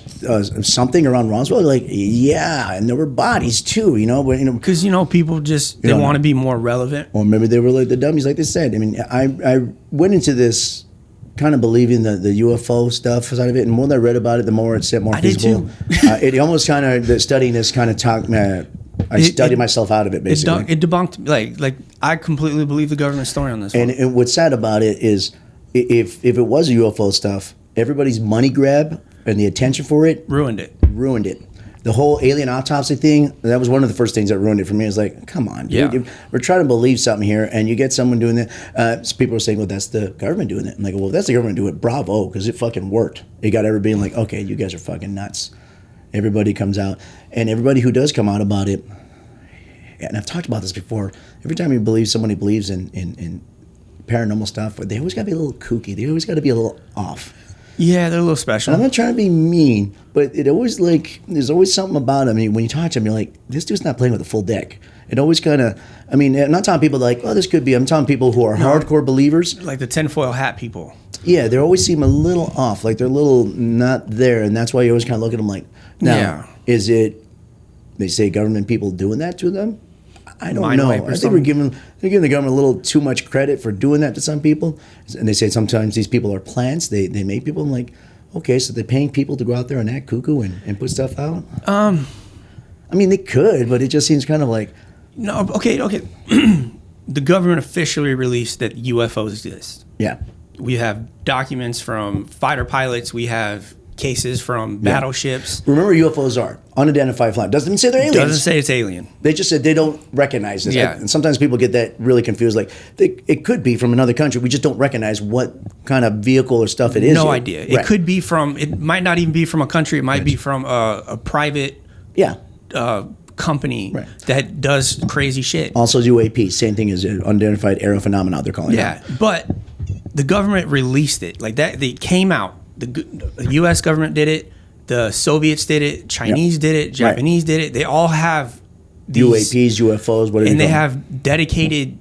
something around Roswell? Like, yeah, and there were bodies too, Because, people just, they want to be more relevant. Or maybe they were like the dummies, like they said. I mean, I went into this kind of believing the UFO stuff side of it, and the more I read about it, the more it seemed more feasible. It almost kind of, studying this kind of talk, I studied myself out of it, basically. It debunked, like I completely believe the government story on this one. And what's sad about it is, if it was UFO stuff, everybody's money grab and the attention for it ruined it. The whole alien autopsy thing, that was one of the first things that ruined it for me. It's like, come on, dude, we're trying to believe something here, and you get someone doing that. So people are saying, well, that's the government doing it. I'm like, well, if that's the government doing it, bravo, because it fucking worked. It got everybody being like, okay, you guys are fucking nuts. Everybody comes out, and everybody who does come out about it, and I've talked about this before, every time you believe somebody believes in paranormal stuff, they always got to be a little kooky. They always got to be a little off. Yeah, they're a little special. And I'm not trying to be mean, but it always there's always something about them. I mean, when you talk to them, you're like, this dude's not playing with a full deck. It always kind of, I'm not telling people like, oh, this could be. I'm telling people who are hardcore believers. Like the tinfoil hat people. Yeah, they always seem a little off, like they're a little not there. And that's why you always kind of look at them like, now, is it, they say government people doing that to them? I don't know. I think they're giving the government a little too much credit for doing that to some people. And they say sometimes these people are plants. They make people like, okay, so they're paying people to go out there and act cuckoo and put stuff out? I mean, they could, but it just seems kind of like... No, okay. The government officially released that UFOs exist. Yeah. We have documents from fighter pilots. We have cases from battleships. Remember, UFOs are unidentified flying. Doesn't say they're aliens. Doesn't say it's alien. They just said they don't recognize this. Yeah. And sometimes people get that really confused. Like, it could be from another country. We just don't recognize what kind of vehicle or stuff it is. No idea. Right. It could be from, it might not even be from a country. It might be from a private company that does crazy shit. Also UAP, same thing as unidentified aerial phenomena, they're calling it. Yeah, but the government released it. Like that, they came out. The U.S. government did it. The Soviets did it. Chinese did it. Japanese did it. They all have these UAPs, UFOs, whatever. And they have dedicated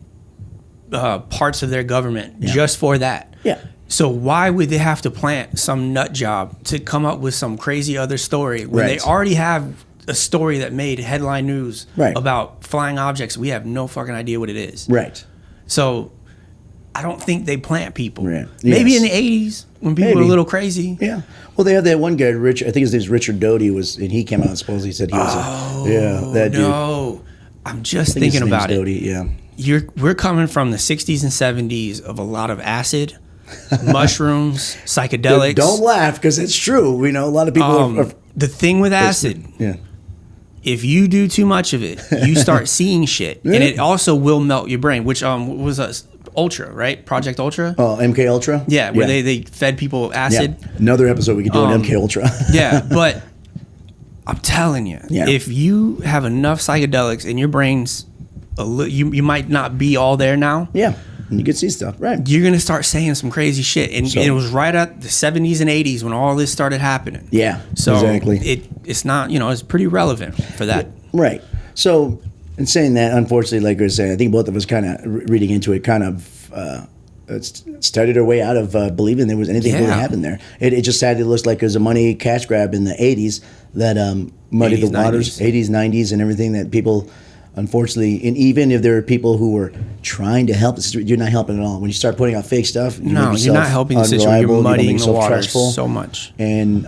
parts of their government just for that. Yeah. So why would they have to plant some nut job to come up with some crazy other story when they already have a story that made headline news about flying objects? We have no fucking idea what it is. Right. So I don't think they plant people. Right. Maybe in the 80s when people were a little crazy. Yeah. Well, they had that one guy, Rich. I think his name's Richard Doty. And he came out and supposedly said he was that dude. No, I'm just thinking about it. Doty, We're coming from the 60s and 70s of a lot of acid, mushrooms, psychedelics. Don't laugh because it's true. We know a lot of people are the thing with acid. Yeah. If you do too much of it, you start seeing shit, and it also will melt your brain. Which was Ultra, right? Project Ultra. Oh, MK Ultra. Yeah, where they fed people acid. Yeah. Another episode we could do on MK Ultra. Yeah, but I'm telling you, if you have enough psychedelics in your brains, you might not be all there now. Yeah. And you can see stuff, right? You're gonna start saying some crazy shit, and it was right at the 70s and 80s when all this started happening. Yeah, so exactly. It's not, it's pretty relevant for that. Right. So, in saying that, unfortunately, like I was saying, I think both of us kind of reading into it, kind of started our way out of believing there was anything really happened there. It just sadly looks like it was a money cash grab in the 80s that muddied the waters, 80s, 90s, and everything that people. Unfortunately, and even if there are people who were trying to help, you're not helping at all. When you start putting out fake stuff, you're not helping the situation. You're muddying the waters so much. And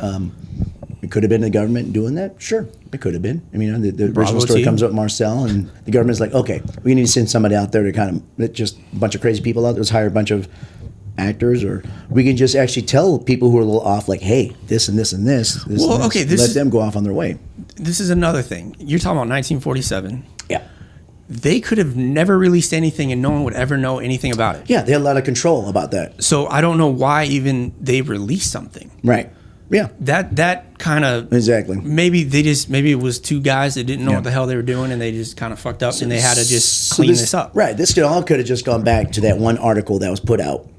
it could have been the government doing that. Sure, it could have been. I mean, the original story comes up Marcel, and the government's like, okay, we need to send somebody out there to kind of just a bunch of crazy people out there. Let's hire a bunch of actors, or we can just actually tell people who are a little off, like, hey, this and this and this. Let them go off on their way. This is another thing. You're talking about 1947. Yeah. They could have never released anything and no one would ever know anything about it. Yeah, they had a lot of control about that. So I don't know why even they released something. Right. Yeah. That kind of... Exactly. Maybe it was two guys that didn't know what the hell they were doing and they just kind of fucked up and they had to just clean this up. Right. This could have just gone back to that one article that was put out,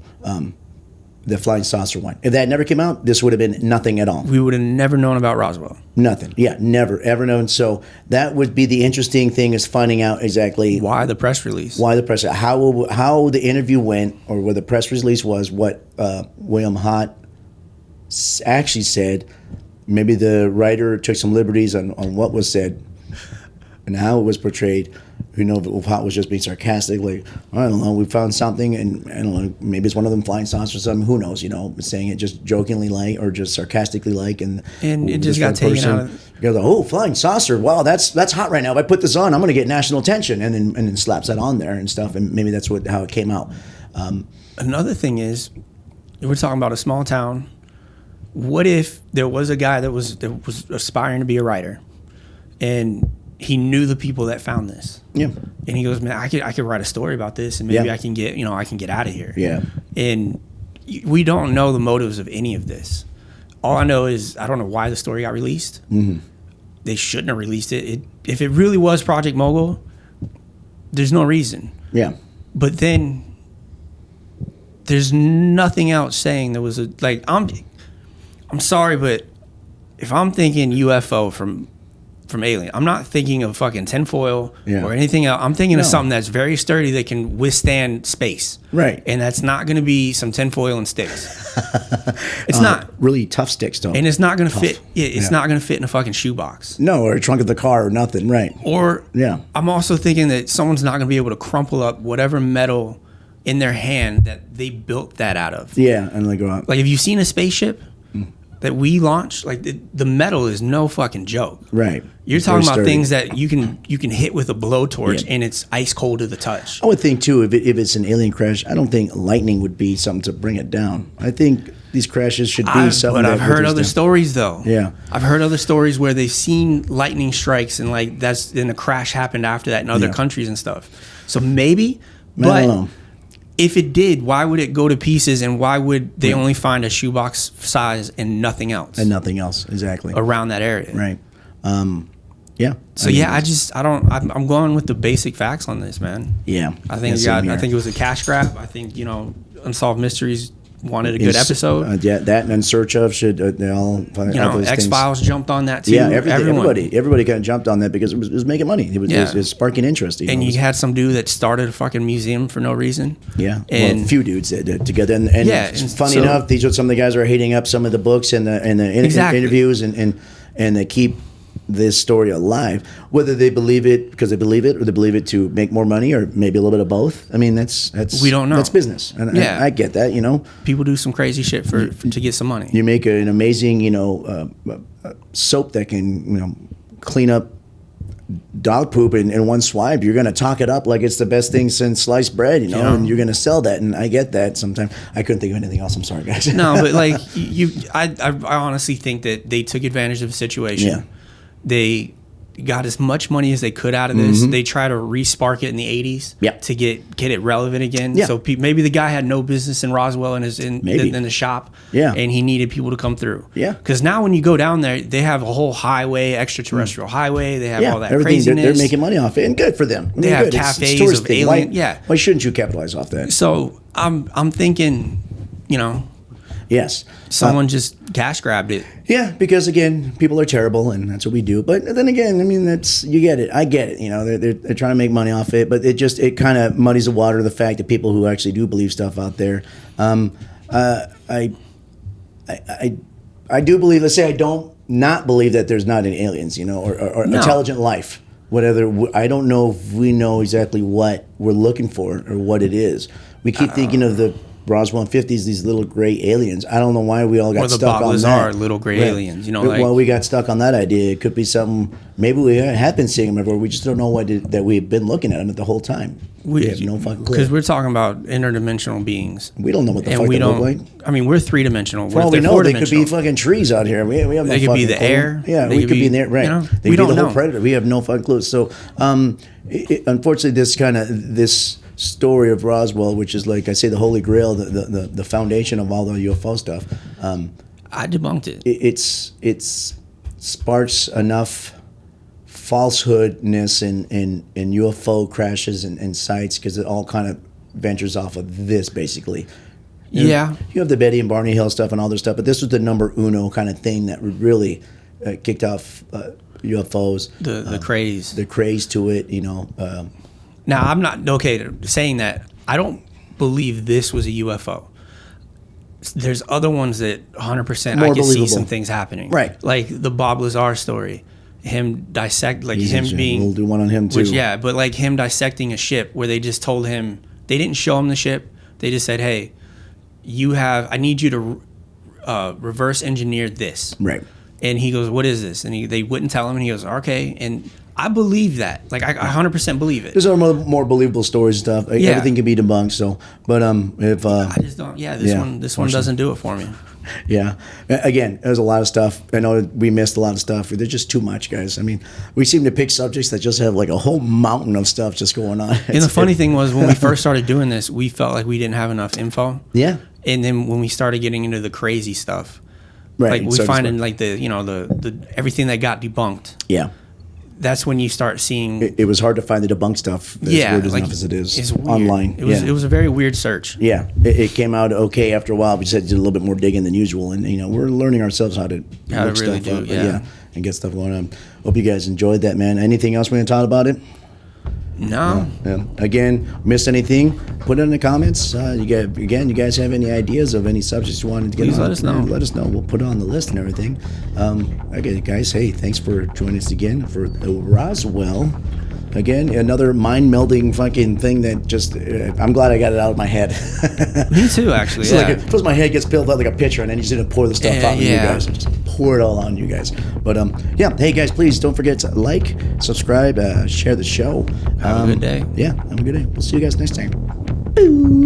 the flying saucer one. If that never came out, this would have been nothing at all. We would have never known about Roswell. Nothing. Yeah, never, ever known. So that would be the interesting thing, is finding out exactly... Why the press release. How the interview went, or what the press release was, what William Hott actually said. Maybe the writer took some liberties on what was said and how it was portrayed. Who knows if Hott was just being sarcastic, like, I don't know, we found something, and I don't know, maybe it's one of them flying saucers or something, who knows, saying it just jokingly like, or just sarcastically like, and it just got taken out of... You go, oh, flying saucer, wow, that's hot right now. If I put this on, I'm going to get national attention, and then slaps that on there and stuff, and maybe that's how it came out. Another thing is, we're talking about a small town. What if there was a guy that was aspiring to be a writer, and he knew the people that found this. Yeah. And he goes, man, I could write a story about this, and maybe I can get out of here. Yeah. And we don't know the motives of any of this. All I know is I don't know why the story got released. Mm-hmm. They shouldn't have released it. If it really was Project Mogul, there's no reason. Yeah. But then there's nothing else saying there was I'm sorry, but if I'm thinking UFO from from alien. I'm not thinking of fucking tinfoil Yeah. or anything else. I'm thinking of something that's very sturdy that can withstand space. Right. And that's not going to be some tinfoil and sticks. It's not. Really tough sticks, though. And it's not going to fit. It's not going to fit in a fucking shoebox. No, or a trunk of the car or nothing. Right. Or Yeah. I'm also thinking that someone's not going to be able to crumple up whatever metal in their hand that they built that out of. Yeah, and they go out. Like, have you seen a spaceship that we launched? Like, the metal is no fucking joke. Right. You're It's talking very about sturdy. things that you can hit with a blowtorch Yeah. and it's ice cold to the touch. I would think too, if it's an alien crash, I don't think lightning would be something to bring it down. I think these crashes should be something. But I've that heard would other just- stories though. Yeah. I've heard other stories where they've seen lightning strikes and like then a crash happened after that in other Yeah. countries and stuff. So maybe, I but don't know. if it did, why would it go to pieces and why would they only find a shoebox size and nothing else And nothing else, exactly. around that area? Right. Yeah. So I'm going with the basic facts on this, man. Yeah. I think Yeah, same here. I think it was a cash grab. I think Unsolved Mysteries wanted a good episode. Yeah, that and In Search Of should they all. X Files jumped on that too. Yeah, Everyone. everybody kind of jumped on that because it was making money. It was sparking interest. And you had some dude that started a fucking museum for no reason. Yeah, and a few dudes that did together. And funny so- enough, these are some of the guys who are hitting up some of the books and the Exactly. interviews and they keep this story alive. Whether they believe it because they believe it, or they believe it to make more money, or maybe a little bit of both. I mean, that's we don't know. That's business, and Yeah. I get that. People do some crazy shit for to get some money. You make an amazing, soap that can, clean up dog poop in one swipe. You're going to talk it up like it's the best thing since sliced bread, Yeah. and you're going to sell that. And I get that sometimes. I couldn't think of anything else. I'm sorry, guys. No, but like I honestly think that they took advantage of the situation. Yeah. They got as much money as they could out of this. They try to re-spark it in the 80s Yep. to get it relevant again. Yeah. So maybe the guy had no business in Roswell in the shop. Yeah. And he needed people to come through. Yeah. Because now when you go down there, they have a whole highway, extraterrestrial highway. They have all that everything. craziness. They're making money off it, and good for them. They have good. cafes it's tourist of thing. alien- Why, yeah. Why shouldn't you capitalize off that? So I'm thinking, Yes. someone just cash grabbed it. Yeah, because again, people are terrible, and that's what we do. But then again, I mean, you get it. I get it. They're trying to make money off it, but it kind of muddies the water. The fact that people who actually do believe stuff out there, I do believe. Let's say I don't not believe that there's not any aliens, or No. intelligent life. Whatever. I don't know if we know exactly what we're looking for or what it is. We keep thinking of the Roswell 50s, these little gray aliens. I don't know why we all got Or the stuck Bob on Lazar that. little gray Right. aliens, Well, we got stuck on that idea. It could be something. Maybe we have been seeing them everywhere. We just don't know that we've been looking at them the whole time. We have no fucking clue. Because we're talking about interdimensional beings. We don't know what the And fuck we they look don't. like. I mean, we're 3-dimensional. For all What we if they're know, they could be 4-dimensional? fucking trees out here. We have no They could be fucking the clue. air. Yeah, They we could could be be- in there. Right. you know, They we could be don't the whole know. predator. We have no fucking clue. So, unfortunately, this story of Roswell, which is like I say, the holy grail, the foundation of all the UFO stuff. I debunked it. It's sparks enough falsehoodness in UFO crashes and sites because it all kind of ventures off of this basically. Yeah. You have the Betty and Barney Hill stuff and all this stuff, but this was the number uno kind of thing that really kicked off UFOs. The craze. The craze to it, Now, I'm not saying that. I don't believe this was a UFO. There's other ones that 100% More I can see believable. some things happening. Right. Like the Bob Lazar story. Him being We'll do one on him too. but like him dissecting a ship where they just told him, they didn't show him the ship. They just said, hey, I need you to reverse engineer this. Right. And he goes, what is this? And they wouldn't tell him. And he goes, okay. And I believe that. Like, I 100% believe it. There's other more believable stories and stuff. Yeah. Everything can be debunked. So, but if I just don't. Yeah, this one doesn't do it for me. yeah, again, there's a lot of stuff. I know we missed a lot of stuff. There's just too much, guys. I mean, we seem to pick subjects that just have like a whole mountain of stuff just going on. And the funny thing was, when we first started doing this, we felt like we didn't have enough info. Yeah. And then when we started getting into the crazy stuff, Right. like we finding like the everything that got debunked. Yeah. That's when you start seeing. It was hard to find the debunked stuff as weird enough as it is it's weird. online. It was a very weird search. Yeah, it came out okay after a while. We just had to do a little bit more digging than usual, and we're learning ourselves how to look really stuff do, up. yeah. and get stuff going on. Hope you guys enjoyed that, man. Anything else we're going to talk about it? No. Yeah. Again, missed anything? Put it in the comments. You guys have any ideas of any subjects you wanted to get Please on? let us know. Let us know. We'll put it on the list and everything. Okay, guys. Hey, thanks for joining us again for the Roswell. Again, another mind-melding fucking thing that just, I'm glad I got it out of my head. Me too, actually, so yeah. First my head gets filled out like a pitcher, and then you just gonna pour the stuff out on you guys. And just pour it all on you guys. But, yeah, hey, guys, please don't forget to like, subscribe, share the show. Have a good day. Yeah, have a good day. We'll see you guys next time. Boo.